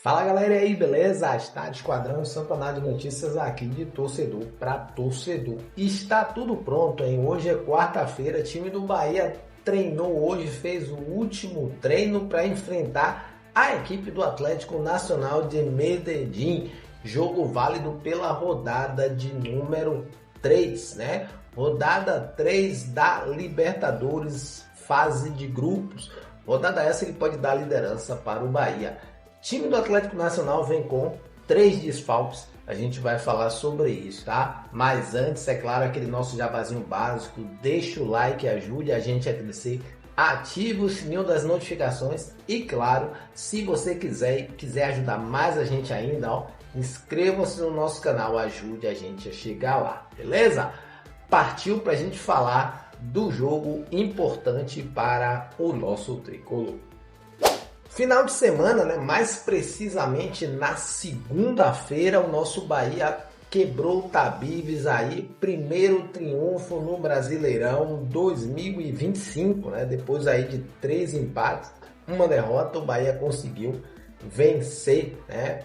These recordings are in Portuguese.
Fala galera, e aí, beleza? Está de Esquadrão Santaná de Notícias aqui de torcedor para torcedor. Está tudo pronto, hein? Hoje é quarta-feira, time do Bahia treinou hoje, fez o último treino para enfrentar a equipe do Atlético Nacional de Medellín. Jogo válido pela rodada de número 3, né? Rodada 3 da Libertadores, fase de grupos. Rodada essa que pode dar liderança para o Bahia. Time do Atlético Nacional vem com 3 desfalques, a gente vai falar sobre isso, tá? Mas antes, é claro, aquele nosso jabazinho básico, deixa o like, ajude a gente a crescer, ative o sininho das notificações e, claro, se você quiser ajudar mais a gente ainda, ó, inscreva-se no nosso canal, ajude a gente a chegar lá, beleza? Partiu pra gente falar do jogo importante para o nosso tricolor. Final de semana, né? Mais precisamente na segunda-feira, o nosso Bahia quebrou o Tabibes aí, primeiro triunfo no Brasileirão 2025, né? Depois aí de 3 empates, uma derrota, o Bahia conseguiu vencer, né?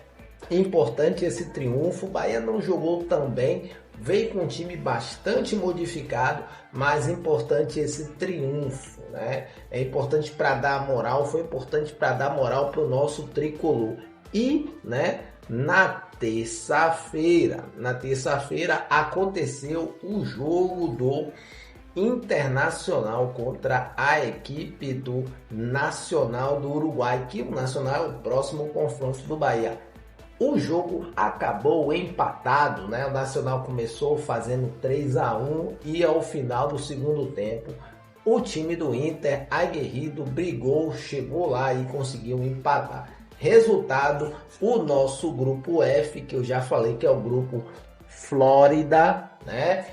Importante esse triunfo, o Bahia não jogou tão bem, veio com um time bastante modificado, mas importante esse triunfo, né? É importante para dar moral, foi importante para dar moral para o nosso tricolor. E, né, na terça-feira aconteceu o jogo do Internacional contra a equipe do Nacional do Uruguai, que o Nacional é o próximo confronto do Bahia. O jogo acabou empatado, né? O Nacional começou fazendo 3-1 e ao final do segundo tempo o time do Inter, aguerrido, brigou, chegou lá e conseguiu empatar. Resultado, o nosso grupo F, que eu já falei que é o grupo Flórida, né?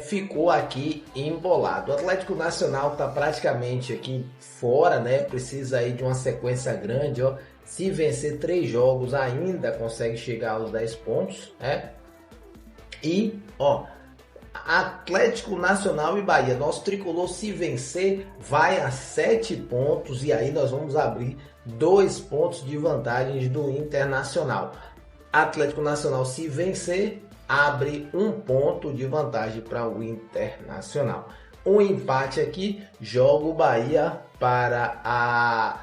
Ficou aqui embolado. O Atlético Nacional está praticamente aqui fora, né? Precisa aí de uma sequência grande, ó. Se vencer 3 jogos ainda consegue chegar aos 10 pontos, né? E, ó, Atlético Nacional e Bahia, nosso tricolor, se vencer vai a 7 pontos e aí nós vamos abrir 2 pontos de vantagem do Internacional. Atlético Nacional, se vencer, abre 1 ponto de vantagem para o Internacional. Um empate aqui joga o Bahia para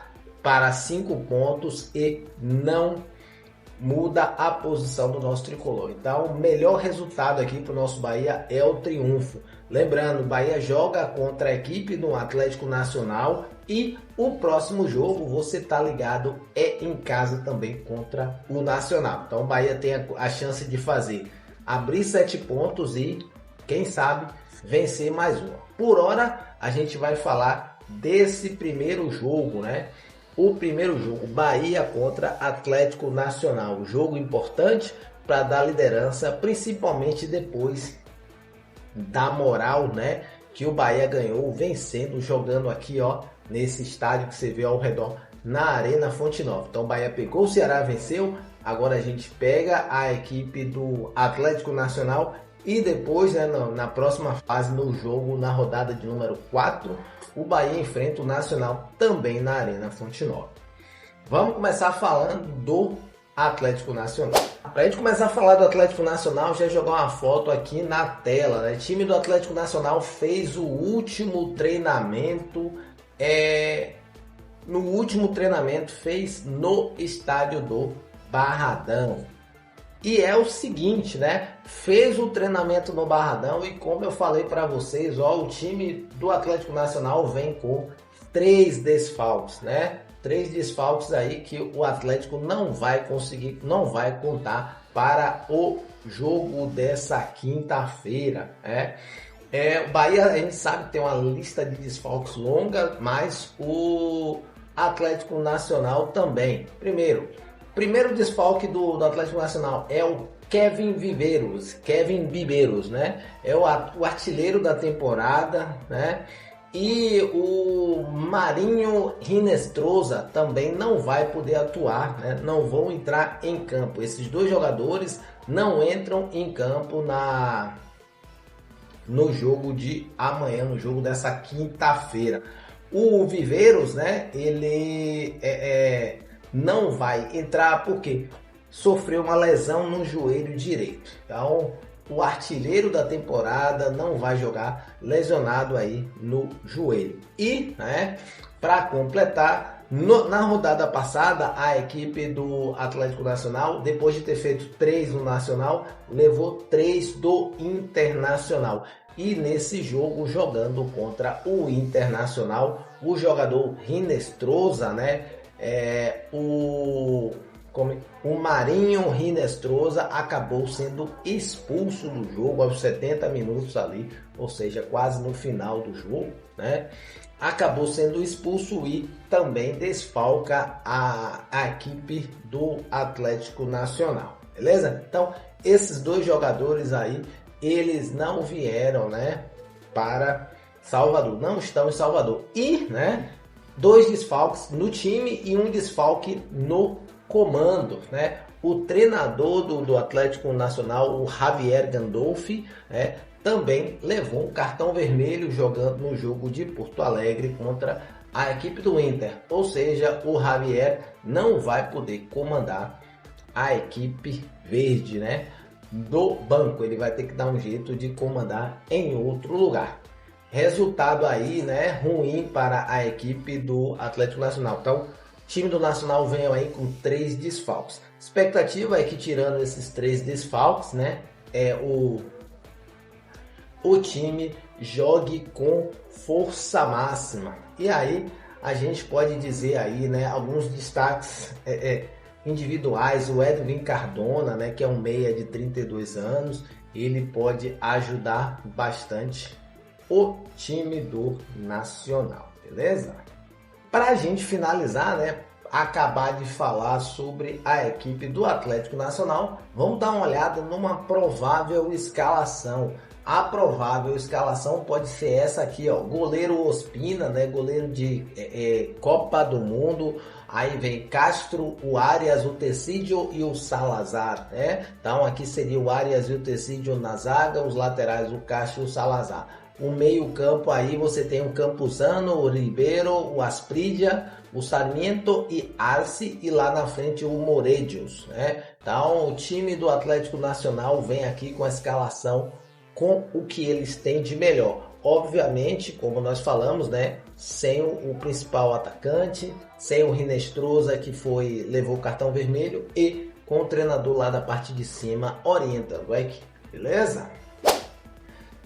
5 pontos e não muda a posição do nosso tricolor. Então, o melhor resultado aqui para o nosso Bahia é o triunfo. Lembrando, o Bahia joga contra a equipe do Atlético Nacional e o próximo jogo, você tá ligado, é em casa também contra o Nacional. Então, o Bahia tem a chance de abrir 7 pontos e, quem sabe, vencer mais uma. Por hora, a gente vai falar desse primeiro jogo, né? O primeiro jogo, Bahia contra Atlético Nacional. Jogo importante para dar liderança, principalmente depois da moral, né? Que o Bahia ganhou vencendo, jogando aqui, ó, nesse estádio que você vê ao redor, na Arena Fonte Nova. Então o Bahia pegou o Ceará, venceu. Agora a gente pega a equipe do Atlético Nacional e depois, né, na próxima fase, no jogo, na rodada de número 4, o Bahia enfrenta o Nacional também na Arena Fonte Nova. Vamos começar falando do Atlético Nacional. Para a gente começar a falar do Atlético Nacional, já jogar uma foto aqui na tela, né? O time do Atlético Nacional fez o último treinamento, fez no estádio do Barradão. E é o seguinte, né? Fez o treinamento no Barradão e, como eu falei para vocês, ó, o time do Atlético Nacional vem com 3 desfalques, né? 3 desfalques aí que o Atlético não vai contar para o jogo dessa quinta-feira, né? O Bahia, a gente sabe que tem uma lista de desfalques longa, mas o Atlético Nacional também. Primeiro desfalque do Atlético Nacional é o Kevin Viveiros, né? É o artilheiro da temporada, né? E o Marinho Rinestrosa também não vai poder atuar, né? Não vão entrar em campo. Esses 2 jogadores não entram em campo no jogo de amanhã, no jogo dessa quinta-feira. O Viveiros, né? Ele não vai entrar porque sofreu uma lesão no joelho direito. Então, o artilheiro da temporada não vai jogar lesionado aí no joelho. E, né, para completar, na rodada passada, a equipe do Atlético Nacional, depois de ter feito 3 no Nacional, levou 3 do Internacional. E nesse jogo, jogando contra o Internacional, o jogador Hinestrosa, né, o Marinho Hinestrosa acabou sendo expulso do jogo aos 70 minutos ali, ou seja, quase no final do jogo, né? Acabou sendo expulso e também desfalca a equipe do Atlético Nacional, beleza? Então, esses dois jogadores aí, eles não vieram, né, para Salvador, não estão em Salvador. E, né, 2 desfalques no time e 1 desfalque no comando, né? O treinador do Atlético Nacional, o Javier Gandolfi, né, também levou um cartão vermelho jogando no jogo de Porto Alegre contra a equipe do Inter. Ou seja, o Javier não vai poder comandar a equipe verde, né, do banco. Ele vai ter que dar um jeito de comandar em outro lugar. Resultado aí, né, ruim para a equipe do Atlético Nacional. Então, o time do Nacional vem aí com 3 desfalques. Expectativa é que, tirando esses 3 desfalques, né, o time jogue com força máxima. E aí a gente pode dizer aí, né, alguns destaques individuais. O Edwin Cardona, né, que é um meia de 32 anos, ele pode ajudar bastante o time do Nacional, beleza? Para a gente finalizar, né, acabar de falar sobre a equipe do Atlético Nacional, vamos dar uma olhada numa provável escalação. A provável escalação pode ser essa aqui, ó. Goleiro Ospina, né, goleiro de Copa do Mundo. Aí vem Castro, o Arias, o Tecídio e o Salazar, né? Então aqui seria o Arias e o Tecídio na zaga, os laterais o Castro e o Salazar. O meio campo aí você tem o Campuzano, o Ribeiro, o Asprilla, o Sarmiento e Arce, e lá na frente o Moredios, né? Então o time do Atlético Nacional vem aqui com a escalação com o que eles têm de melhor. Obviamente, como nós falamos, né, sem o principal atacante, sem o Hinestrosa, que levou o cartão vermelho, e com o treinador lá da parte de cima orientando a equipe, beleza?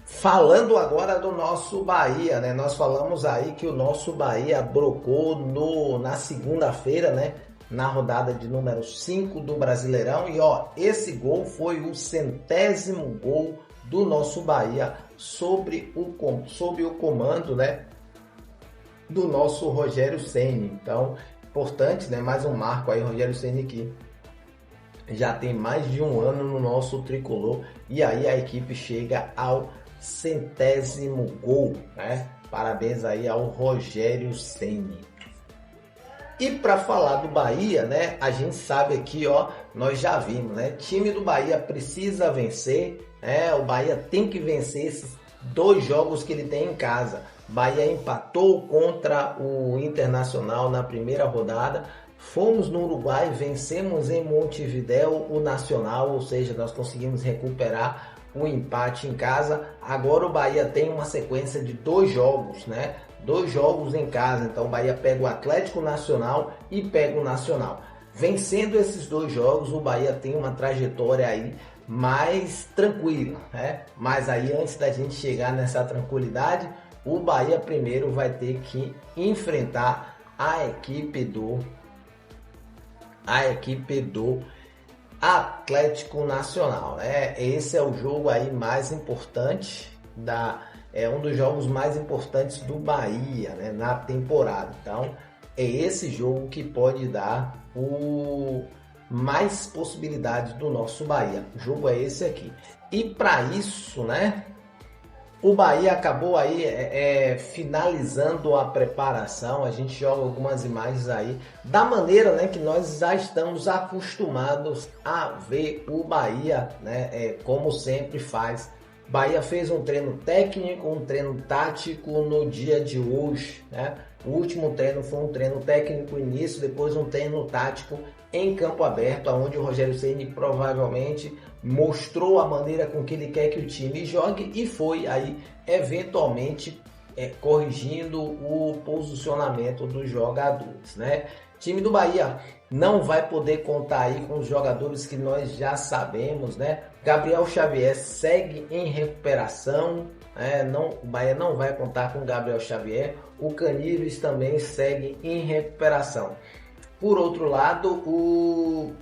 Falando agora do nosso Bahia, né? Nós falamos aí que o nosso Bahia brocou na segunda-feira, né? Na rodada de número 5 do Brasileirão. E ó, esse gol foi o 100º gol do nosso Bahia sob o comando, né, do nosso Rogério Ceni. Então, importante, né? Mais um marco aí, Rogério Ceni, que já tem mais de um ano no nosso tricolor. E aí a equipe chega ao 100º gol, né? Parabéns aí ao Rogério Ceni. E para falar do Bahia, né? A gente sabe aqui, ó, nós já vimos, né? Time do Bahia precisa vencer, né? O Bahia tem que vencer esses 2 jogos que ele tem em casa. Bahia empatou contra o Internacional na primeira rodada. Fomos no Uruguai, vencemos em Montevidéu o Nacional, ou seja, nós conseguimos recuperar o empate em casa. Agora o Bahia tem uma sequência de 2 jogos, né? 2 jogos em casa. Então o Bahia pega o Atlético Nacional e pega o Nacional. Vencendo esses 2 jogos, o Bahia tem uma trajetória aí mais tranquila, né? Mas aí, antes da gente chegar nessa tranquilidade, o Bahia primeiro vai ter que enfrentar a equipe do Atlético Nacional, né? Esse é o jogo aí mais importante um dos jogos mais importantes do Bahia, né, na temporada. Então é esse jogo que pode dar mais possibilidades do nosso Bahia. O jogo é esse aqui. E para isso, né, o Bahia acabou aí finalizando a preparação. A gente joga algumas imagens aí da maneira, né, que nós já estamos acostumados a ver o Bahia, né, como sempre faz. Bahia fez um treino técnico, um treino tático no dia de hoje, né? O último treino foi um treino técnico início, depois um treino tático em campo aberto, onde o Rogério Ceni provavelmente mostrou a maneira com que ele quer que o time jogue e foi aí eventualmente corrigindo o posicionamento dos jogadores, né? Time do Bahia não vai poder contar aí com os jogadores que nós já sabemos, né? Gabriel Xavier segue em recuperação, o Bahia não vai contar com Gabriel Xavier. O Canives também segue em recuperação. Por outro lado, o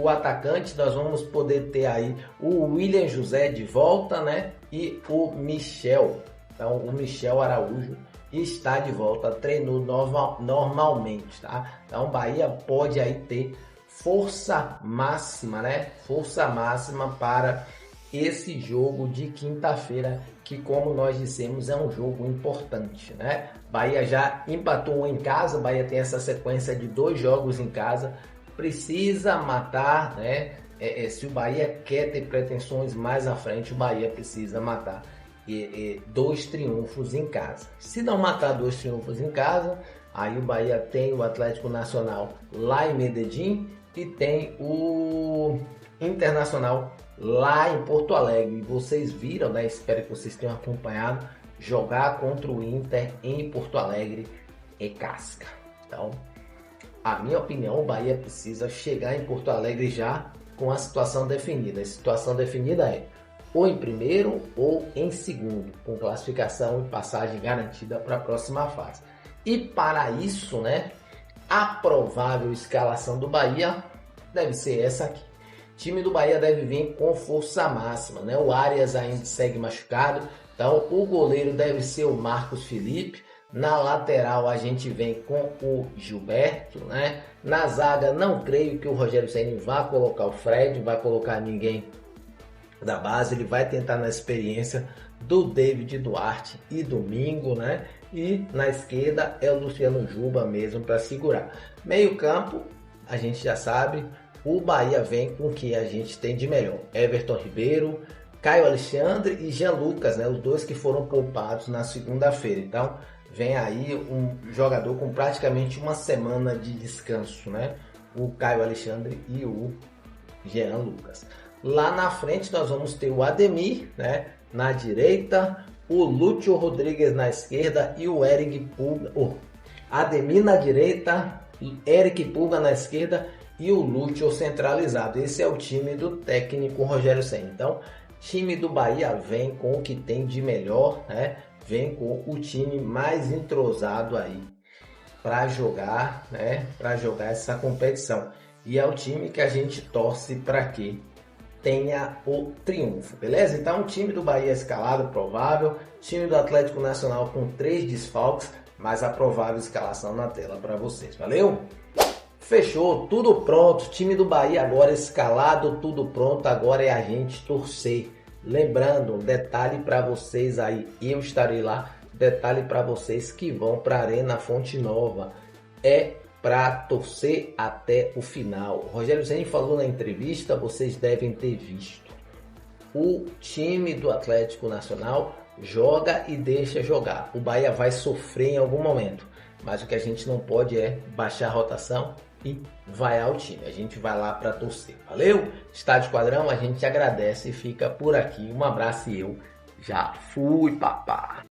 atacante, nós vamos poder ter aí o William José de volta, né? E o Michel. Então, o Michel Araújo está de volta, treinou normalmente, tá? Então, o Bahia pode aí ter força máxima, né? Força máxima para esse jogo de quinta-feira, que, como nós dissemos, é um jogo importante, né? Bahia já empatou em casa, Bahia tem essa sequência de 2 jogos em casa, precisa matar, né? Se o Bahia quer ter pretensões mais à frente, o Bahia precisa matar 2 triunfos em casa. Se não matar 2 triunfos em casa, aí o Bahia tem o Atlético Nacional lá em Medellín e tem o Internacional lá em Porto Alegre. Vocês viram, né? Espero que vocês tenham acompanhado. Jogar contra o Inter em Porto Alegre é casca. Então, a minha opinião, o Bahia precisa chegar em Porto Alegre já com a situação definida. A situação definida é ou em primeiro ou em segundo, com classificação e passagem garantida para a próxima fase. E para isso, né, a provável escalação do Bahia deve ser essa aqui. O time do Bahia deve vir com força máxima, né? O Arias ainda segue machucado, então o goleiro deve ser o Marcos Felipe. Na lateral a gente vem com o Gilberto, né? Na zaga não creio que o Rogério Ceni vá colocar o Fred, vai colocar ninguém da base, ele vai tentar na experiência do David Duarte e Domingo, né? E na esquerda é o Luciano Juba mesmo para segurar. Meio campo, a gente já sabe, o Bahia vem com o que a gente tem de melhor. Everton Ribeiro, Caio Alexandre e Jean Lucas, né? Os 2 que foram poupados na segunda-feira. Então, vem aí um jogador com praticamente uma semana de descanso, né? O Caio Alexandre e o Jean Lucas. Lá na frente nós vamos ter o Ademir, né, na direita, o Lúcio Rodrigues na esquerda e o Eric Pulga. Ademir na direita, Eric Pulga na esquerda e o Lúcio centralizado. Esse é o time do técnico Rogério Ceni. Então, time do Bahia vem com o que tem de melhor, né? Vem com o time mais entrosado aí para jogar, né? Para jogar essa competição. E é o time que a gente torce para que tenha o triunfo, beleza? Então, o time do Bahia escalado, provável. Time do Atlético Nacional com 3 desfalques, mas a provável escalação na tela para vocês. Valeu? Fechou, tudo pronto. Time do Bahia agora escalado, tudo pronto. Agora é a gente torcer. Lembrando, um detalhe para vocês aí, eu estarei lá. Detalhe para vocês que vão para a Arena Fonte Nova. É para torcer até o final. O Rogério Ceni falou na entrevista, vocês devem ter visto. O time do Atlético Nacional joga e deixa jogar. O Bahia vai sofrer em algum momento, mas o que a gente não pode é baixar a rotação e vaiar o time. A gente vai lá para torcer. Valeu? Estádio Quadrão, a gente agradece e fica por aqui. Um abraço e eu já fui, papá.